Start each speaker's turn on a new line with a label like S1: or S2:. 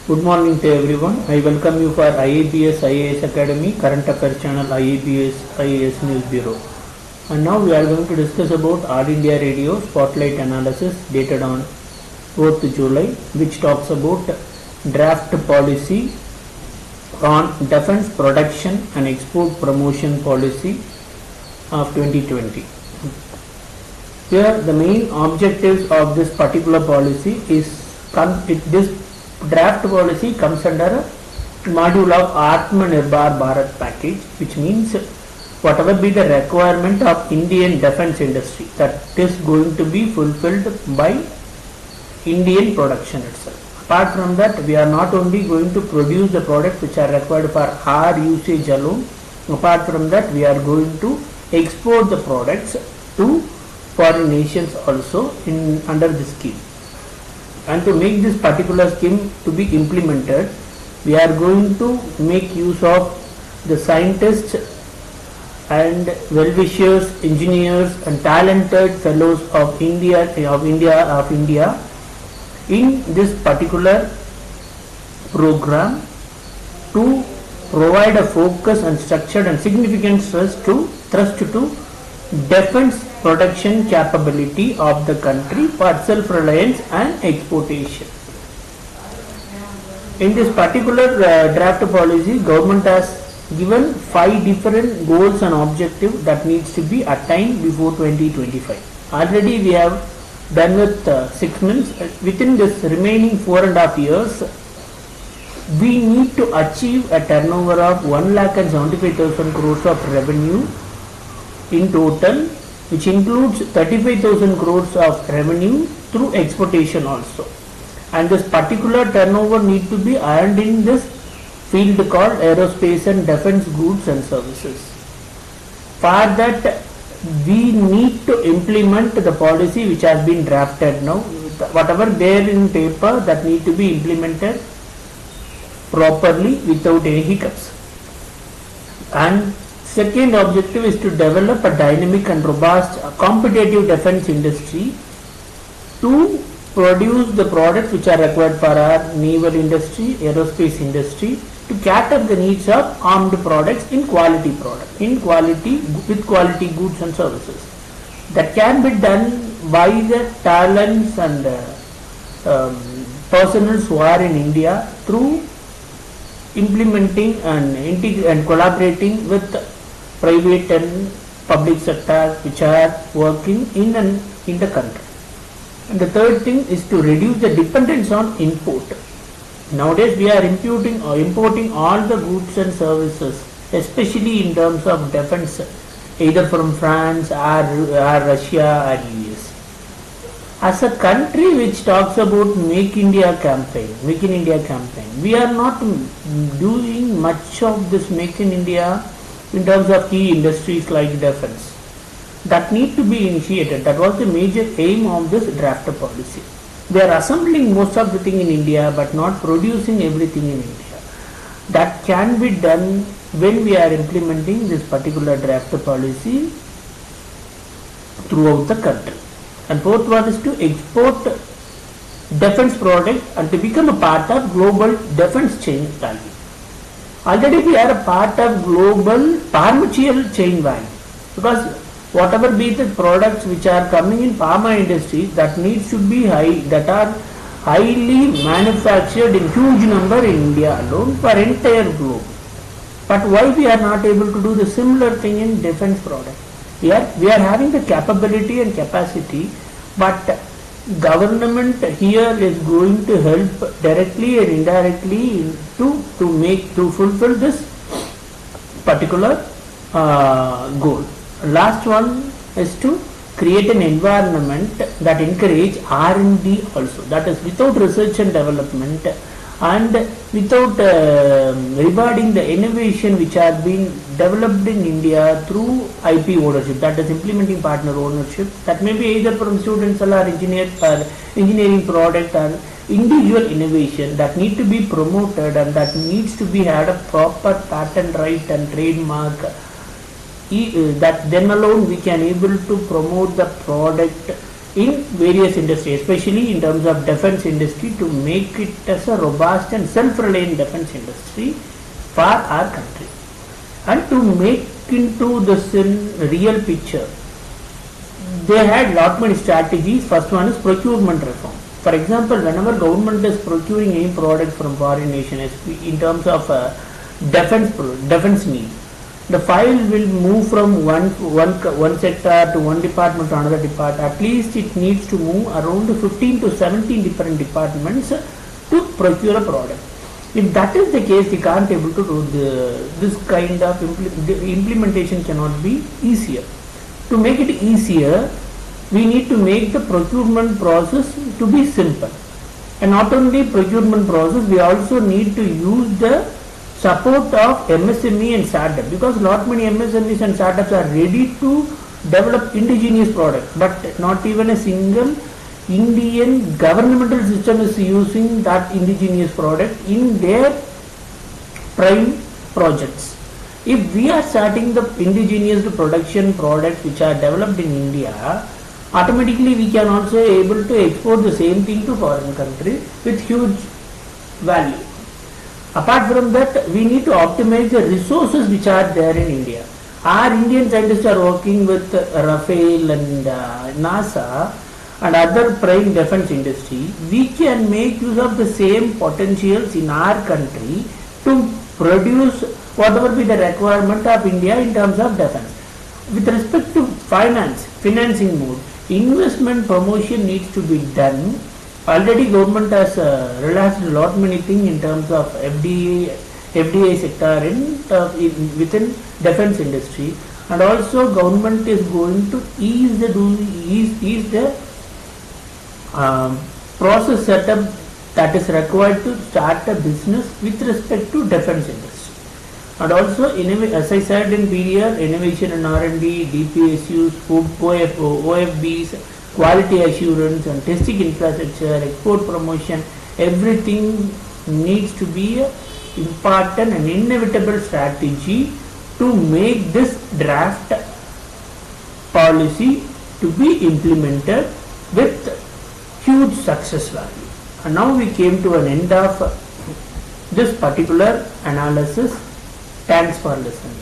S1: Good morning to everyone. I welcome you for IAPS IAS Academy Current Affairs Channel IAPS IAS News Bureau. And now we are going to discuss about All India Radio Spotlight Analysis dated on 4th July, which talks about draft policy on defense production and export promotion policy of 2020. Here the main objectives of this particular policy is this draft policy comes under a module of Atmanirbhar Bharat package, which means whatever be the requirement of Indian defense industry, that is going to be fulfilled by Indian production itself. Apart from that, we are not only going to produce the products which are required for our usage alone. Apart from that, we are going to export the products to foreign nations also under this scheme. And to make this particular scheme to be implemented, we are going to make use of the scientists and well-wishers, engineers and talented fellows of India in this particular program to provide a focus and structured and significant thrust to defense production capability of the country for self-reliance and exportation. In this particular draft policy, government has given 5 different goals and objectives that needs to be attained before 2025. Already we have done with 6 months. Within this remaining 4.5 years, we need to achieve a turnover of 1,75,000 crores of revenue in total, which includes 35,000 crores of revenue through exportation also. And this particular turnover need to be earned in this field called aerospace and defense goods and services. For that, we need to implement the policy which has been drafted now. Whatever there in paper, that need to be implemented properly without any hiccups. And second objective is to develop a dynamic and robust competitive defense industry to produce the products which are required for our naval industry, aerospace industry, to cater the needs of armed products with quality goods and services. That can be done by the talents and personnel who are in India through implementing and collaborating with private and public sector which are working in the country. And the third thing is to reduce the dependence on import. Nowadays we are importing all the goods and services, especially in terms of defense, either from France or Russia or US. As a country which talks about Make in India campaign, we are not doing much of this Make in India in terms of key industries like defense. That need to be initiated. That was the major aim of this draft policy. We are assembling most of the thing in India but not producing everything in India. That can be done when we are implementing this particular draft policy throughout the country. And fourth one is to export defense products and to become a part of global defense chain value. Already we are a part of global pharmaceutical chain value, because whatever be the products which are coming in pharma industry, that needs to be that are highly manufactured in huge number in India alone for entire globe. But why we are not able to do the similar thing in defense products? We are having the capability and capacity, but government here is going to help directly and indirectly to fulfill this particular goal. Last one is to create an environment that encourage R&D also, that is without research and development and without rewarding the innovation which have been developed in India through IP ownership, that is implementing partner ownership, that may be either from students or engineering product or individual innovation that need to be promoted, and that needs to be had a proper patent right and trademark. That then alone we can able to promote the product in various industries, especially in terms of defense industry, to make it as a robust and self-reliant defense industry for our country. And to make into this in real picture, they had lot many strategies. First one is procurement reform. For example, whenever government is procuring any product from foreign nation, in terms of defense needs, the file will move from one sector to one department to another department. At least it needs to move around 15 to 17 different departments to procure a product. If that is the case, they can't able to do this kind of implementation cannot be easier. To make it easier, we need to make the procurement process to be simple. And not only procurement process, we also need to use the support of MSME and startup, because lot many MSMEs and startups are ready to develop indigenous products, but not even a single Indian governmental system is using that indigenous product in their prime projects. If we are starting the indigenous production products which are developed in India, automatically we can also able to export the same thing to foreign country with huge value. Apart from that, we need to optimize the resources which are there in India. Our Indian scientists are working with Rafael and NASA and other prime defense industry. We can make use of the same potentials in our country to produce whatever be the requirement of India in terms of defense. With respect to financing mode, investment promotion needs to be done. Already government has relaxed a lot many things in terms of FDI sector within defense industry, and also government is going to ease the process setup that is required to start a business with respect to defense industry. And also, as I said in PDR, innovation and R&D, DPSUs, OFBs, quality assurance and testing infrastructure, export promotion, everything needs to be an important and inevitable strategy to make this draft policy to be implemented with huge success value. And now we came to an end of this particular analysis. Thanks for listening.